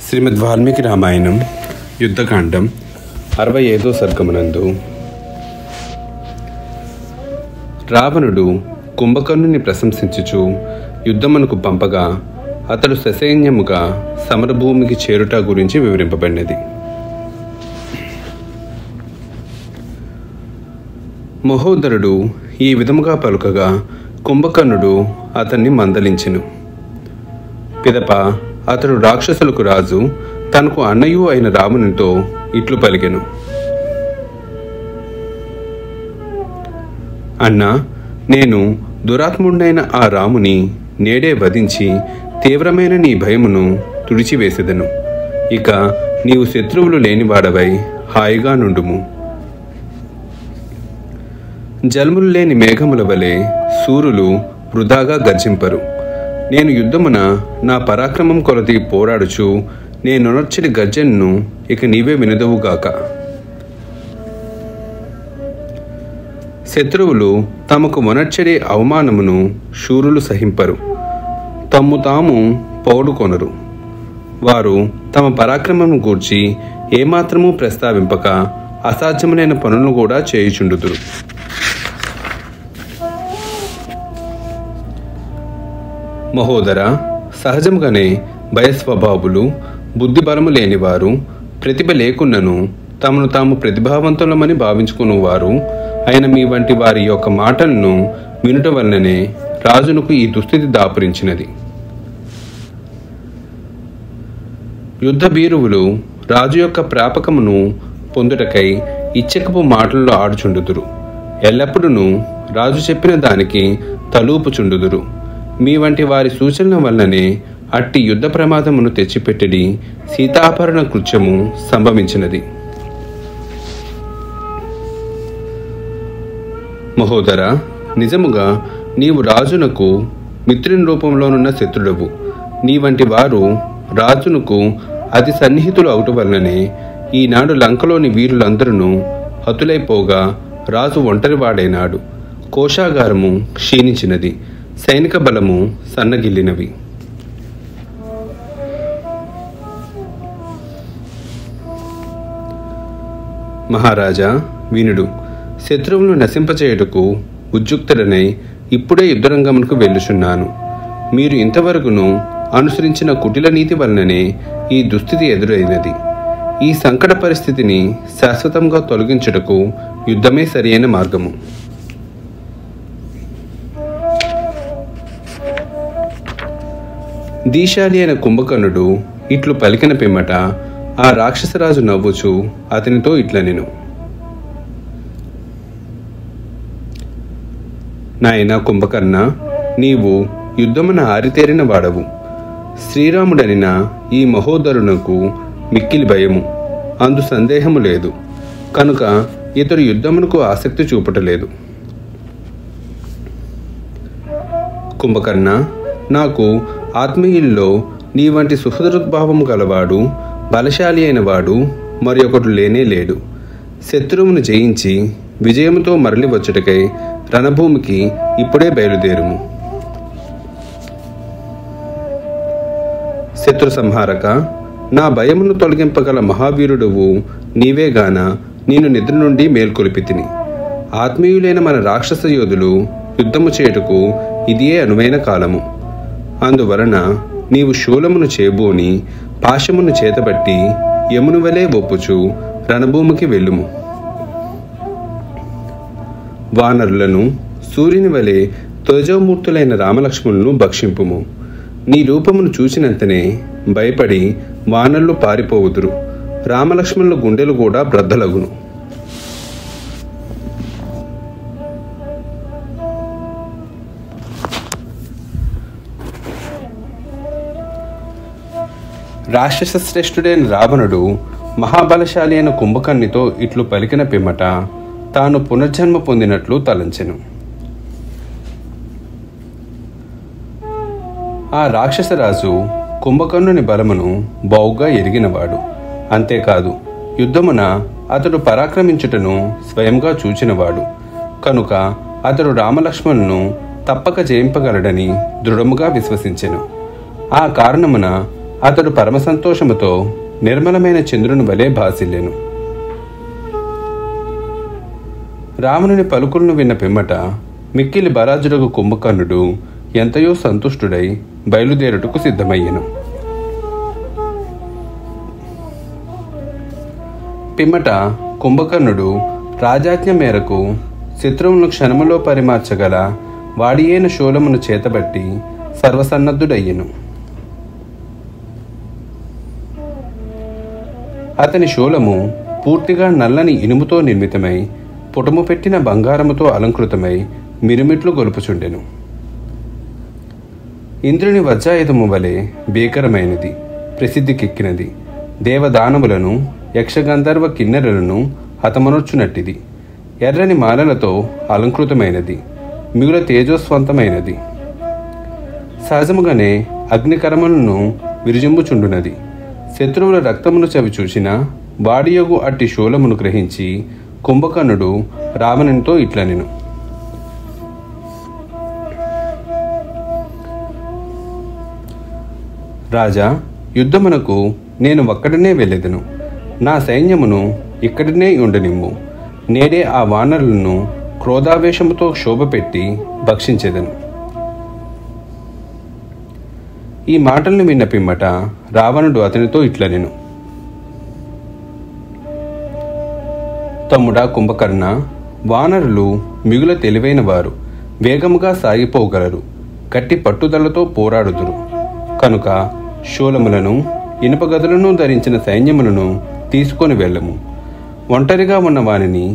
శ్రీమద్ వాల్మీకి రామాయణం యుద్ధకాండం 65వ సర్గమునందు రావణుడు కుంభకర్ణుని ప్రశంసించుచు యుద్ధమునకు పంపగా అతడు ససైన్యముగా సమరభూమికి చేరుట గురించి వివరింపబడినది. మహోదరుడు ఈ విధముగా పలుకగా కుంభకర్ణుడు అతన్ని మందలించెను. పిదప అతడు రాక్షసులకు రాజు తనకు అన్నయు అయిన రావణునితో ఇట్లు పలికెను. అన్నా, నేను దురాత్ముడైన ఆ రాముని నేడే వధించి తీవ్రమైన నీ భయమును తుడిచివేసెదను. ఇక నీవు శత్రువులు లేనివాడవై హాయిగా నుండుము. జలములు లేని మేఘముల వలె సూర్యులు వృధాగా గర్జింపరు. నేను యుద్ధమున నా పరాక్రమం కొలది పోరాడుచు నేనొనర్చడి గర్జన్ను ఇక నీవే వినదవుగాక. శత్రువులు తమకు మొనర్చడి అవమానమును శూరులు సహింపరు, తమ్ము తాము పౌడుకొనరు. వారు తమ పరాక్రమము గూర్చి ఏమాత్రమూ ప్రస్తావింపక అసాధ్యములైన పనులను కూడా చేయుచుండుదురు. మహోదర, సహజముగానే భయస్వభావులు, బుద్ధిబలము లేనివారు, ప్రతిభ లేకున్నను తమను తాము ప్రతిభావంతులమని భావించుకునేవారు అయిన మీ వంటి వారి యొక్క మాటలను వినుట వలననే రాజునకు ఈ దుస్థితి దాపురించినది. యుద్ధ బీరువులు రాజు యొక్క ప్రాపకమును పొందుటకై ఇచ్చకపు మాటల్లో ఆడుచుండుదురు. ఎల్లప్పుడూ రాజు చెప్పిన దానికి తలూపుచుండుదురు. మీ వంటి వారి సూచనల వల్లనే అట్టి యుద్ధ ప్రమాదమును తెచ్చిపెట్టడి సీతాపహరణ కృత్యము సంభవించినది. మహోదర, నిజముగా నీవు రాజునకు మిత్రుని రూపంలోనున్న శత్రుడవు. నీ వంటి వారు రాజునకు అతి సన్నిహితులు అవుట వలననే ఈనాడు లంకలోని వీరులందరూ హతులైపోగా రాజు ఒంటరివాడైనాడు. కోశాగారము క్షీణించినది, సైనిక బలము సన్నగిల్లినవి. మహారాజా వినుడు. శత్రువులను నశింపచేయుటకు ఉద్యుక్తుడనై ఇప్పుడే యుద్ధరంగమునకు వెళ్ళుచున్నాను. మీరు ఇంతవరకును అనుసరించిన కుటిల నీతి వలననే ఈ దుస్థితి ఎదురైనది. ఈ సంకట పరిస్థితిని శాశ్వతంగా తొలగించుటకు యుద్ధమే సరియైన మార్గము. దీశాలి అయిన కుంభకర్ణుడు ఇట్లు పలికిన పిమ్మట ఆ రాక్షసరాజు నవ్వుచు అతనితో ఇట్లనెను. నాయనా కుంభకర్ణ, నీవు యుద్ధమున ఆరితేరిన వాడవు. శ్రీరాముడనిన ఈ మహోదరునకు మిక్కిలి భయము, అందు సందేహము లేదు. కనుక ఇతడు యుద్ధమునకు ఆసక్తి చూపటలేదు. కుంభకర్ణ, నాకు ఆత్మీయుల్లో నీ వంటి సుహృద్భావము గలవాడు, బలశాలి అయిన వాడు మరి ఒకడు లేనే లేడు. శత్రువును జయించి విజయముతో మరలి వచ్చుటకై రణభూమికి ఇప్పుడే బయలుదేరుము. శత్రు సంహారక, నా భయమును తొలగింపగల మహావీరుడువు నీవేగాన నేను నిద్ర నుండి మేల్కొలిపితిని. ఆత్మీయులైన మన రాక్షస యోధులు యుద్ధము చేయుటకు ఇదియే అనువైన కాలము. అందువలన నీవు శూలమును చేబూని పాశమును చేతబట్టి యముని వలె ఒప్పుచు రణభూమికి వెళ్ళుము. వానరులను సూర్యుని వలె తేజోమూర్తులైన రామలక్ష్మణులను భక్షింపుము. నీ రూపమును చూసినంతనే భయపడి వానరులు పారిపోవుదురు. రామలక్ష్మణుల గుండెలు కూడా బ్రద్దలగును. రాక్షస శ్రేష్ఠుడైన రావణుడు మహాబలశాలి అయిన కుంభకర్ణితో ఇట్లు పలికిన పిమ్మట తాను పునర్జన్మ పొందినట్లు తలంచెను. ఆ రాక్షసరాజు కుంభకర్ణుని బలమును బావుగా ఎరిగినవాడు. అంతేకాదు, యుద్ధమున అతడు పరాక్రమించుటను స్వయంగా చూచినవాడు. కనుక అతడు రామలక్ష్మణును తప్పక జయింపగలడని దృఢముగా విశ్వసించెను. ఆ కారణమున అతడు పరమ సంతోషముతో నిర్మలమైన చంద్రుని వలె భాసిల్లెను. రావణుని పలుకులను విన్న పిమ్మట మిక్కిలి బలాజుడగు కుంభకర్ణుడు ఎంతయో సంతుష్టుడై బయలుదేరుటకు సిద్ధమయ్యెను. పిమ్మట కుంభకర్ణుడు రాజాజ్ఞ మేరకు శత్రువులను క్షణములో పరిమార్చగల వాడియైన శూలమును చేతబట్టి సర్వసన్నద్ధుడయ్యెను. అతని శూలము పూర్తిగా నల్లని ఇనుముతో నిర్మితమై పుటము పెట్టిన బంగారముతో అలంకృతమై మిరుమిట్లు గొలుపుచుండెను. ఇంద్రుని వజ్రాయుధము వలె భీకరమైనది, ప్రసిద్ధికెక్కినది. దేవదానములను యక్షగంధర్వ కిన్నెరలను హతమనొచ్చునట్టిది. ఎర్రని మాలలతో అలంకృతమైనది, మిగుల తేజోస్వంతమైనది. సహజముగానే అగ్నికరములను విరుజింబుచుండునది. శత్రువుల రక్తమును చవి చూసిన వాడియగు అట్టి శూలమును గ్రహించి కుంభకర్ణుడు రావణునితో ఇట్లనెను: రాజా, యుద్ధమునకు నేను ఒక్కడనే వెళ్ళెదను. నా సైన్యమును ఇక్కడనే ఉండనిమ్ము. నేడే ఆ వానరులను క్రోధావేశముతో శోభపెట్టి భక్షించెదను. ఈ మాటలను విన్న పిమ్మట రావణుడు అతనితో ఇట్లనెను: తమ్ముడా కుంభకర్ణ, వానరులు మిగుల తెలివైన వారు, వేగముగా సాగిపోగలరు, గట్టి పట్టుదలతో పోరాడుదురు. కనుక శూలములను ఇనుపగదులను ధరించిన సైన్యములను తీసుకొని వెళ్ళము. ఒంటరిగా ఉన్న వానిని,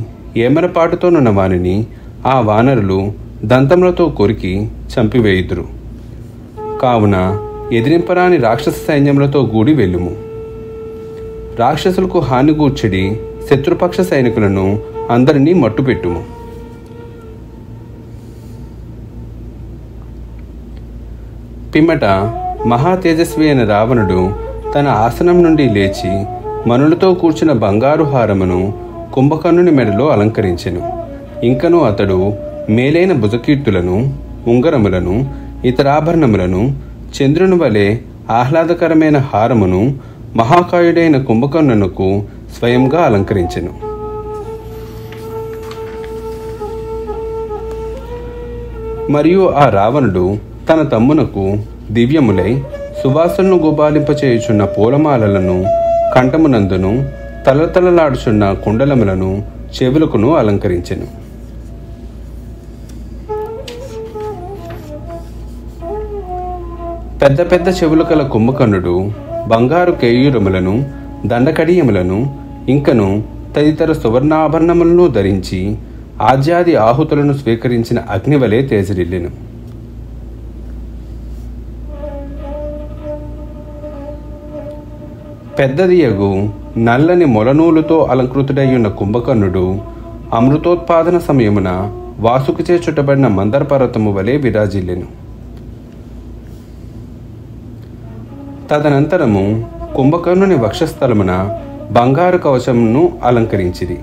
ఏమరపాటుతోనున్న వానిని ఆ వానరులు దంతములతో కొరికి చంపివేయుదురు. కావున ఎదిరింపరాని రాక్షస సైన్యములతో గూడి వెళ్ళుము. రాక్షసులకు హానిగూర్చిడి శత్రుపక్ష సైనికులను అందరినీ మట్టుపెట్టుము. పిమ్మట మహా తేజస్వి అయిన రావణుడు తన ఆసనం నుండి లేచి మనులతో కూర్చున్న బంగారు హారమును కుంభకర్ణుని మెడలో అలంకరించెను. ఇంకను అతడు మేలైన భుజకీర్తులను, ఉంగరములను, ఇతరాభరణములను, చంద్రుని వలె ఆహ్లాదకరమైన హారమును మహాకాయుడైన కుంభకర్ణునకు స్వయంగా అలంకరించెను. మరియు ఆ రావణుడు తన తమ్మునకు దివ్యములై సువాసనను గుబాలింపచేయుచున్న పూలమాలలను కంఠమునందును, తలతలలాడుచున్న కుండలములను చెవులకును అలంకరించెను. పెద్ద పెద్ద చెవులు కల కుంభకర్ణుడు బంగారు కేయూరములను, దండకడియములను, ఇంకను తదితర సువర్ణాభరణములను ధరించి ఆజ్యాది ఆహుతులను స్వీకరించిన అగ్నివలే తేజరిల్లెను. పెద్దదియగు నల్లని మొలనూలుతో అలంకృతుడయ్యున్న కుంభకర్ణుడు అమృతోత్పాదన సమయమున వాసుకుచే చుట్టబడిన మందర పర్వతము వలె విరాజిల్లెను. తదనంతరము కుంభకర్ణుని వక్షస్థలమున బంగారు కవచమును అలంకరించిరి.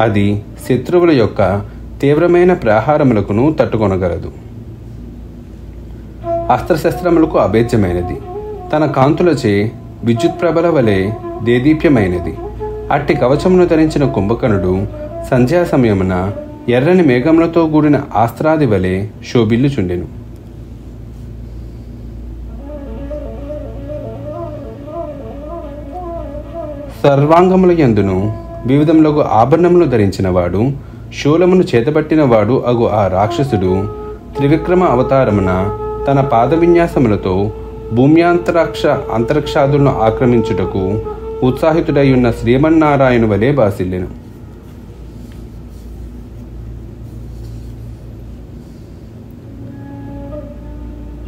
అది శత్రువుల యొక్క తీవ్రమైన ప్రహారములకును తట్టుకొనగలదు. అస్త్రశస్త్రములకు అభేద్యమైనది. తన కాంతులచే విద్యుత్ ప్రభల వలె దేదీప్యమైనది. అట్టి కవచమును ధరించిన కుంభకర్ణుడు సంధ్యా సమయమున ఎర్రని మేఘములతో కూడిన ఆస్త్రాది వలె శోభిల్లుచుండెను. సర్వాంగముల యందును వివిధములకు ఆభరణములు ధరించినవాడు, శూలమును చేతబట్టినవాడు అగు ఆ రాక్షసుడు త్రివిక్రమ అవతారమున తన పాద విన్యాసములతో అంతరిక్షాదులను ఆక్రమించుటకు ఉత్సాహితుడయ్యున్న శ్రీమన్నారాయణు వలె బాసిల్లెను.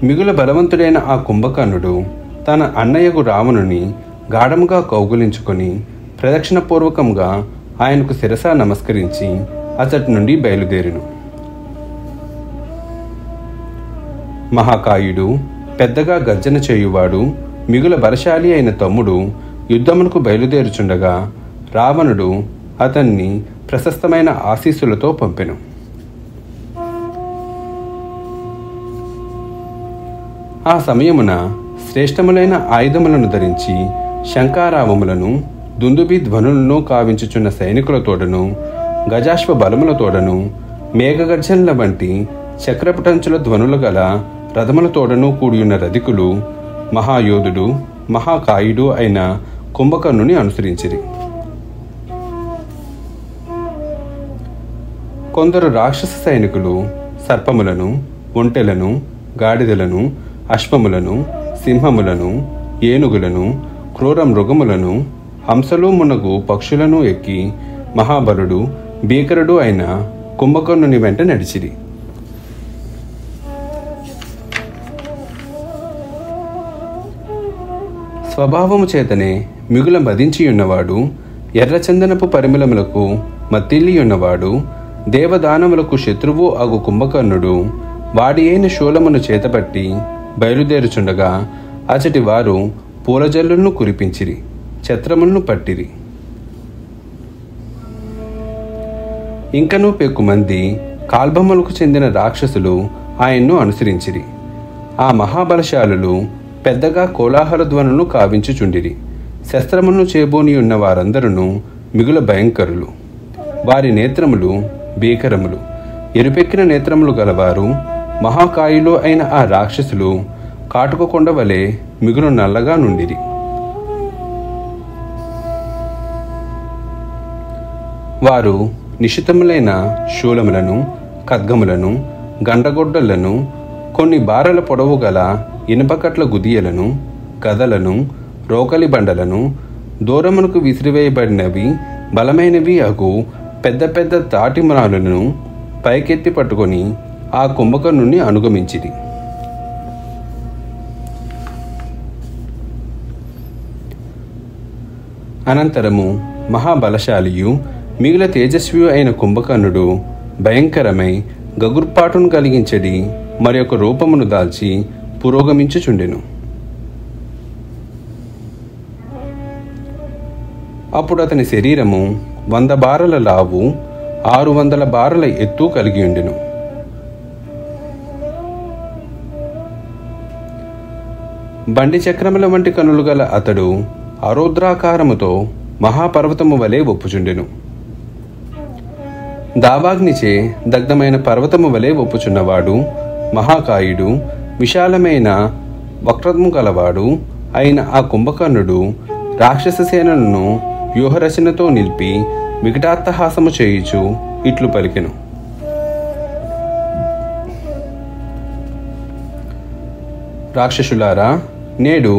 మిగుల బలవంతుడైన ఆ కుంభకర్ణుడు తన అన్నయ్యకు రావణుని గాఢముగా కౌగులించుకొని ప్రదక్షిణపూర్వకంగా ఆయనకు శిరస నమస్కరించి అతడి నుండి బయలుదేరును. మహాకాయుడు, పెద్దగా గర్జన చేయువాడు, మిగుల బలశాలి అయిన తమ్ముడు యుద్ధమునకు బయలుదేరుచుండగా రావణుడు అతన్ని ప్రశస్తమైన ఆశీస్సులతో పంపెను. ఆ సమయమున శ్రేష్టములైన ఆయుధములను ధరించి శంఖారావములను దుందుబి ధ్వనులను కావించుచున్న సైనికులతోడను గజాశ్వ బలములతోడను మేఘగర్జనల వంటి చక్రపటంచుల ధ్వనులు గల రథములతోడను కూడియున్న రధికులు మహాయోధుడు మహాకాయుడు అయిన కుంభకర్ణుని అనుసరించిరి. కొందరు రాక్షస సైనికులు సర్పములను, ఒంటెలను, గాడిదలను, అశ్వములను, సింహములను, ఏనుగులను, క్రూర మృగములను, హంసలు మునగు పక్షులను ఎక్కి మహాబలుడు భీకరుడు అయిన కుంభకర్ణుని వెంట నడిచిరి. స్వభావము చేతనే మిగుల మదించియున్నవాడు, ఎర్రచందనపు పరిమళములకు మత్తిల్లియున్నవాడు, దేవదానములకు శత్రువు అగు కుంభకర్ణుడు వాడి అయిన శూలమును చేతపట్టి బయలుదేరుచుండగా అచటి వారు పూలజల్లులను కురిపించిరి, ఛత్రములను పట్టిరి. ఇంకనూ పెక్కుమంది కాల్బొమ్మలకు చెందిన రాక్షసులు ఆయన్ను అనుసరించిరి. ఆ మహాబలశాలులు పెద్దగా కోలాహల ధ్వనులను కావించుచుండిరి. శస్త్రములను చేబూని ఉన్న వారందరూ మిగుల భయంకరులు. వారి నేత్రములు భీకరములు. ఎరుపెక్కిన నేత్రములు గలవారు మహాకాయులు అయిన ఆ రాక్షసులు కాటుక కొండ వలె మిగులు నల్లగా నుండిరి. వారు నిశితములైన శూలములను, ఖడ్గములను, గండగొడ్డళ్లను, కొన్ని బారల పొడవు గల ఇనుపకట్ల గుదియలను, గదలను, రోకలి బండలను, దూరమునకు విసిరివేయబడినవి బలమైనవి అగు పెద్ద పెద్ద తాటిమరాలను పైకెత్తి పట్టుకొని ఆ కుంభకర్ణుని అనుగమించిరి. అనంతరము మహాబలశాలియు మిగుల తేజస్వి అయిన కుంభకర్ణుడు భయంకరమై గగుర్పాటును కలిగించడి మరొక రూపమును దాల్చి పురోగమించుచుండెను. అప్పుడు అతని శరీరము 100 బారల లావు, 600 బారల ఎత్తు కలిగి ఉండెను. బండి చక్రముల వంటి కనులు గల అతడు అరౌద్రాకారముతో మహాపర్వతము వలె ఒప్పుచుండెను. దావాగ్నిచే దగ్ధమైన పర్వతము వలె ఒప్పుచున్నవాడు, మహాకాయుడు, విశాలమైన వక్రము గలవాడు అయిన ఆ కుంభకర్ణుడు రాక్షస సేనలను వ్యూహరచనతో నిలిపి వికటాట్టహాసము చేయుచు ఇట్లు పలికెను. రాక్షసులారా, నేడు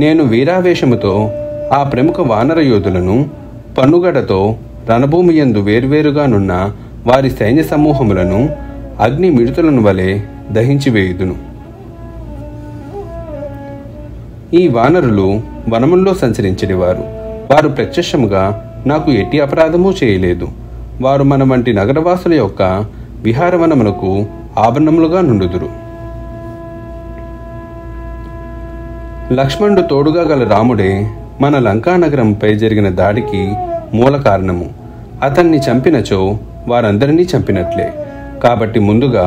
నేను వీరావేశముతో ఆ ప్రముఖ వానర యోధులను పన్నుగడతో రణభూమి యందు వేర్వేరుగానున్న వారి సైన్య సమూహములను అగ్ని మిడుతులను వలె దహించివేయుదును. ఈ వానరులు వనముల్లో సంచరించేవారు. వారు ప్రత్యక్షముగా నాకు ఎట్టి అపరాధము చేయలేదు. వారు మన వంటి నగరవాసుల యొక్క విహారవనములకు ఆభరణములుగా నుండుదురు. లక్ష్మణుడు తోడుగా గల రాముడే మన లంకా నగరంపై జరిగిన దాడికి మూల కారణము. అతన్ని చంపినచో వారందరినీ చంపినట్లే. కాబట్టి ముందుగా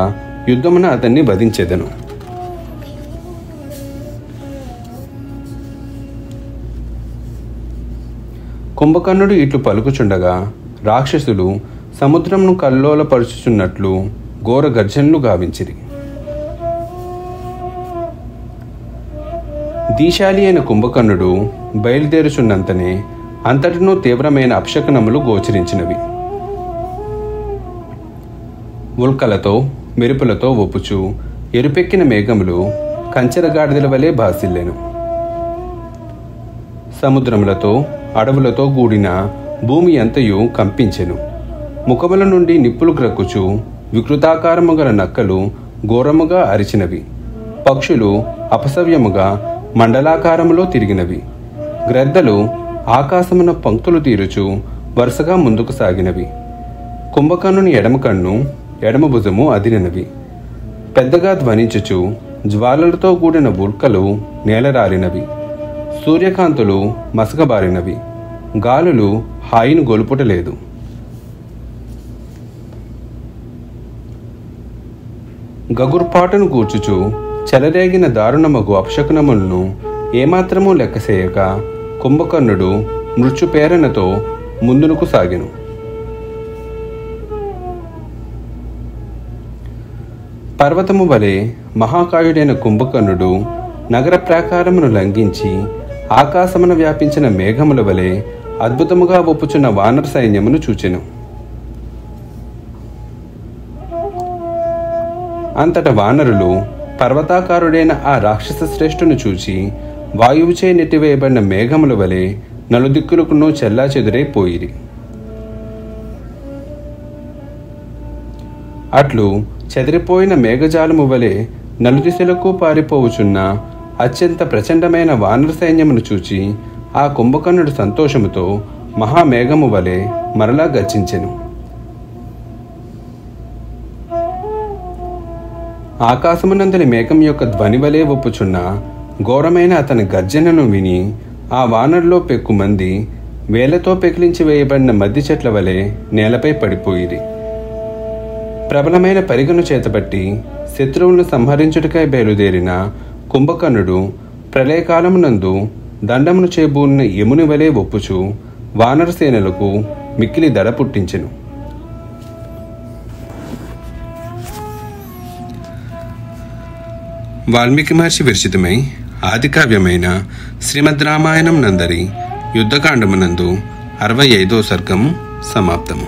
యుద్ధమున అతన్ని వధించెదను. కుంభకర్ణుడు ఇట్లు పలుకుచుండగా రాక్షసులు సముద్రమును కల్లోలపరుచుచున్నట్లు ఘోర గర్జనలు గావించిరి. దీశాలి అయిన కుంభకర్ణుడు బయలుదేరుచున్నంతనే అంతటినూ తీవ్రమైన అపశకనములు గోచరించినవి. ఉల్కలతో మెరుపులతో ఒప్పుచు ఎరుపెక్కిన మేఘములు కంచెరగాడిదల వలె భాసిల్లెను. సముద్రములతో అడవులతో కూడిన భూమి అంతయు కంపించెను. ముఖముల నుండి నిప్పులు క్రక్కుచు వికృతాకారము గల నక్కలు ఘోరముగా అరిచినవి. పక్షులు అపసవ్యముగా మండలాకారములో తిరిగినవి. గ్రద్దలు ఆకాశమున పంక్తులు తీరుచు వరుసగా ముందుకు సాగినవి. కుంభకర్ణుని ఎడమ కన్ను ఎడమ భుజము అదిరినవి. పెద్దగా ధ్వనించుచు జ్వాలలతో కూడిన ఉల్కలు నేలరాలినవి. సూర్యకాంతులు మసకబారినవి. గాలులు హాయిని గొలుపుటలేదు. గగుర్పాటును గూర్చుచు చెలరేగిన దారుణమగు అపశకునములను ఏమాత్రమూ లెక్కసేయక కుంభకర్ణుడు మృత్యుపేరణతో ముందునకు సాగెను. పర్వతము వలె మహాకాయుడైన కుంభకర్ణుడు నగర ప్రాకారమును లంఘించి ఆకాశమున వ్యాపించిన మేఘముల వలె అద్భుతముగా ఒప్పుచున్న వానర సైన్యమును చూచెను. అంతట వానరులు పర్వతాకారుడైన ఆ రాక్షస శ్రేష్ఠును చూచి వాయువుచే నెట్టివేయబడిన మేఘముల వలె నలుదిక్కులకును చెల్లా చెదురైపోయిరి. అట్లు చెదిరిపోయిన మేఘజాలము వలె నలుదిశలకు పారిపోవుచున్న అత్యంత ప్రచండమైన వానర సైన్యమును చూచి ఆ కుంభకర్ణుడు సంతోషముతో మహామేఘము వలె మరలా గర్జించెను. ఆకాశమునందలి మేఘం యొక్క ధ్వని వలె ఒప్పుచున్న ఘోరమైన అతని గర్జనను విని ఆ వానరులో పెక్కుమంది వేలతో పెకిలించి వేయబడిన మద్ది చెట్ల వలె నేలపై పడిపోయిరి. ప్రబలమైన పరిగను చేతబట్టి శత్రువులను సంహరించుటకై బయలుదేరిన కుంభకర్ణుడు ప్రళయకాలమునందు దండమును చేబూనిన యముని వలె ఒప్పుచు వానర సేనలకు మిక్కిలి దడ పుట్టించెను. వాల్మీకి మహర్షి విరచితమై ఆదికావ్యమైన శ్రీమద్ రామాయణం నందరి యుద్ధకాండమునందు 65వ సర్గము సమాప్తము.